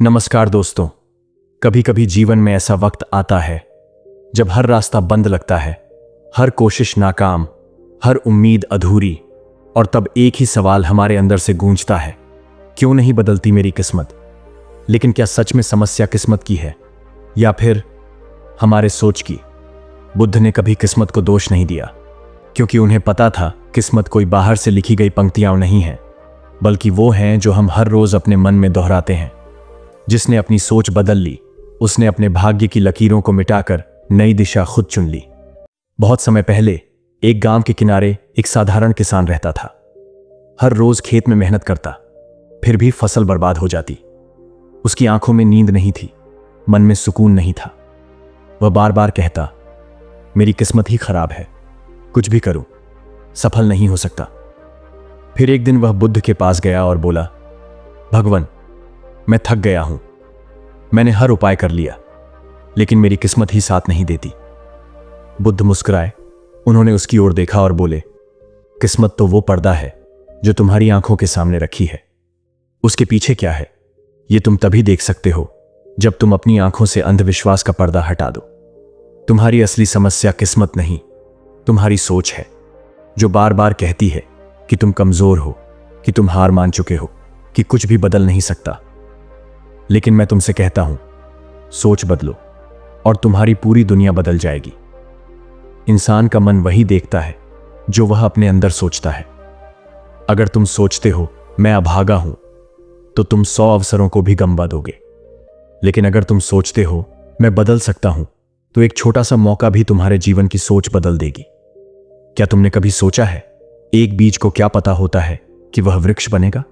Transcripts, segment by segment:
नमस्कार दोस्तों। कभी कभी जीवन में ऐसा वक्त आता है जब हर रास्ता बंद लगता है, हर कोशिश नाकाम, हर उम्मीद अधूरी, और तब एक ही सवाल हमारे अंदर से गूंजता है, क्यों नहीं बदलती मेरी किस्मत। लेकिन क्या सच में समस्या किस्मत की है या फिर हमारे सोच की? बुद्ध ने कभी किस्मत को दोष नहीं दिया, क्योंकि उन्हें पता था किस्मत कोई बाहर से लिखी गई पंक्तियां नहीं है, बल्कि वो हैं जो हम हर रोज अपने मन में दोहराते हैं। जिसने अपनी सोच बदल ली, उसने अपने भाग्य की लकीरों को मिटाकर नई दिशा खुद चुन ली। बहुत समय पहले एक गांव के किनारे एक साधारण किसान रहता था। हर रोज खेत में मेहनत करता, फिर भी फसल बर्बाद हो जाती। उसकी आंखों में नींद नहीं थी, मन में सुकून नहीं था। वह बार बार कहता, मेरी किस्मत ही खराब है, कुछ भी करूं सफल नहीं हो सकता। फिर एक दिन वह बुद्ध के पास गया और बोला, भगवान, मैं थक गया हूं। मैंने हर उपाय कर लिया, लेकिन मेरी किस्मत ही साथ नहीं देती। बुद्ध मुस्कुराए। उन्होंने उसकी ओर देखा और बोले, किस्मत तो वो पर्दा है जो तुम्हारी आंखों के सामने रखी है। उसके पीछे क्या है, ये तुम तभी देख सकते हो जब तुम अपनी आंखों से अंधविश्वास का पर्दा हटा दो। तुम्हारी असली समस्या किस्मत नहीं, तुम्हारी सोच है, जो बार बार कहती है कि तुम कमजोर हो, कि तुम हार मान चुके हो, कि कुछ भी बदल नहीं सकता। लेकिन मैं तुमसे कहता हूं, सोच बदलो और तुम्हारी पूरी दुनिया बदल जाएगी। इंसान का मन वही देखता है जो वह अपने अंदर सोचता है। अगर तुम सोचते हो मैं अभागा हूं, तो तुम 100 अवसरों को भी गंवा दोगे। लेकिन अगर तुम सोचते हो मैं बदल सकता हूं, तो एक छोटा सा मौका भी तुम्हारे जीवन की सोच बदल देगी। क्या तुमने कभी सोचा है, एक बीज को क्या पता होता है कि वह वृक्ष बनेगा?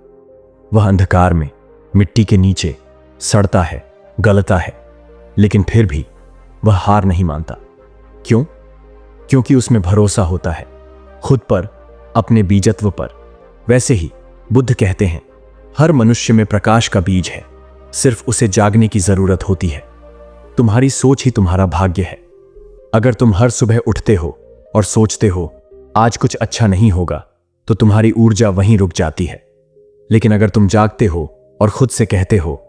वह अंधकार में, मिट्टी के नीचे सड़ता है, गलता है, लेकिन फिर भी वह हार नहीं मानता। क्यों? क्योंकि उसमें भरोसा होता है, खुद पर, अपने बीजत्व पर। वैसे ही बुद्ध कहते हैं, हर मनुष्य में प्रकाश का बीज है, सिर्फ उसे जागने की जरूरत होती है। तुम्हारी सोच ही तुम्हारा भाग्य है। अगर तुम हर सुबह उठते हो और सोचते हो आज कुछ अच्छा नहीं होगा, तो तुम्हारी ऊर्जा वहीं रुक जाती है। लेकिन अगर तुम जागते हो और खुद से कहते हो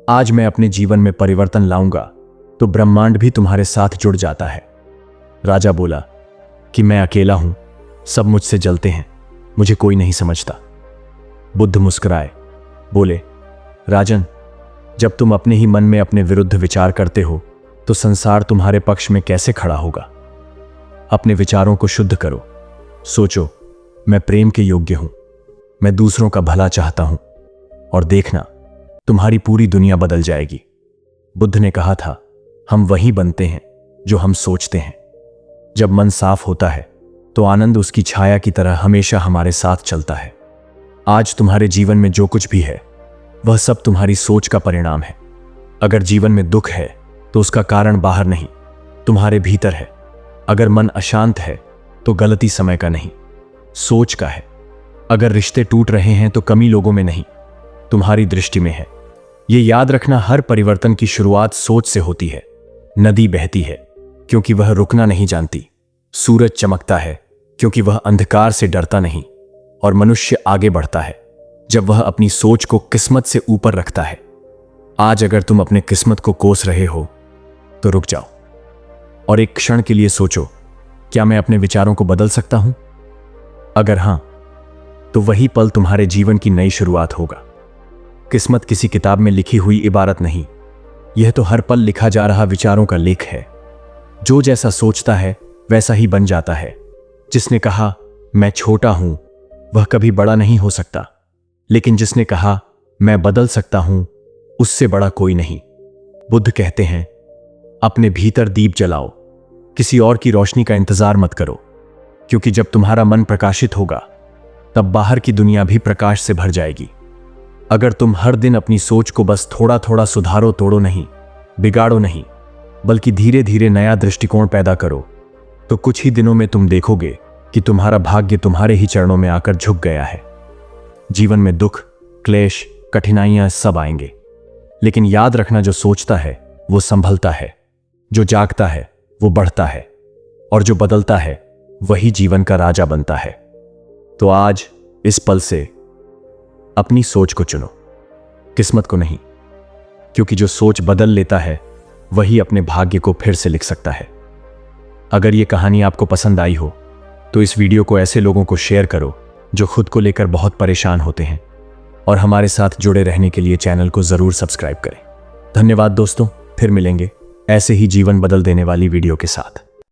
आज मैं अपने जीवन में परिवर्तन लाऊंगा, तो ब्रह्मांड भी तुम्हारे साथ जुड़ जाता है। राजा बोला कि मैं अकेला हूं, सब मुझसे जलते हैं, मुझे कोई नहीं समझता। बुद्ध मुस्कुराए, बोले, राजन, जब तुम अपने ही मन में अपने विरुद्ध विचार करते हो, तो संसार तुम्हारे पक्ष में कैसे खड़ा होगा? अपने विचारों को शुद्ध करो। सोचो, मैं प्रेम के योग्य हूं, मैं दूसरों का भला चाहता हूं, और देखना तुम्हारी पूरी दुनिया बदल जाएगी। बुद्ध ने कहा था, हम वही बनते हैं जो हम सोचते हैं। जब मन साफ होता है, तो आनंद उसकी छाया की तरह हमेशा हमारे साथ चलता है। आज तुम्हारे जीवन में जो कुछ भी है, वह सब तुम्हारी सोच का परिणाम है। अगर जीवन में दुख है, तो उसका कारण बाहर नहीं, तुम्हारे भीतर है। अगर मन अशांत है, तो गलती समय का नहीं, सोच का है। अगर रिश्ते टूट रहे हैं, तो कमी लोगों में नहीं, तुम्हारी दृष्टि में है। ये याद रखना, हर परिवर्तन की शुरुआत सोच से होती है। नदी बहती है क्योंकि वह रुकना नहीं जानती। सूरज चमकता है क्योंकि वह अंधकार से डरता नहीं। और मनुष्य आगे बढ़ता है जब वह अपनी सोच को किस्मत से ऊपर रखता है। आज अगर तुम अपने किस्मत को कोस रहे हो, तो रुक जाओ और एक क्षण के लिए सोचो, क्या मैं अपने विचारों को बदल सकता हूं? अगर हां, तो वही पल तुम्हारे जीवन की नई शुरुआत होगा। किस्मत किसी किताब में लिखी हुई इबारत नहीं, यह तो हर पल लिखा जा रहा विचारों का लेख है। जो जैसा सोचता है वैसा ही बन जाता है। जिसने कहा मैं छोटा हूं, वह कभी बड़ा नहीं हो सकता। लेकिन जिसने कहा मैं बदल सकता हूं, उससे बड़ा कोई नहीं। बुद्ध कहते हैं, अपने भीतर दीप जलाओ, किसी और की रोशनी का इंतजार मत करो, क्योंकि जब तुम्हारा मन प्रकाशित होगा, तब बाहर की दुनिया भी प्रकाश से भर जाएगी। अगर तुम हर दिन अपनी सोच को बस थोड़ा थोड़ा सुधारो, तोड़ो नहीं, बिगाड़ो नहीं, बल्कि धीरे धीरे नया दृष्टिकोण पैदा करो, तो कुछ ही दिनों में तुम देखोगे कि तुम्हारा भाग्य तुम्हारे ही चरणों में आकर झुक गया है। जीवन में दुख, क्लेश, कठिनाइयां सब आएंगे, लेकिन याद रखना, जो सोचता है वो संभलता है, जो जागता है वो बढ़ता है, और जो बदलता है वही जीवन का राजा बनता है। तो आज इस पल से अपनी सोच को चुनो, किस्मत को नहीं। क्योंकि जो सोच बदल लेता है वही अपने भाग्य को फिर से लिख सकता है। अगर ये कहानी आपको पसंद आई हो तो इस वीडियो को ऐसे लोगों को शेयर करो जो खुद को लेकर बहुत परेशान होते हैं, और हमारे साथ जुड़े रहने के लिए चैनल को जरूर सब्सक्राइब करें। धन्यवाद दोस्तों, फिर मिलेंगे ऐसे ही जीवन बदल देने वाली वीडियो के साथ।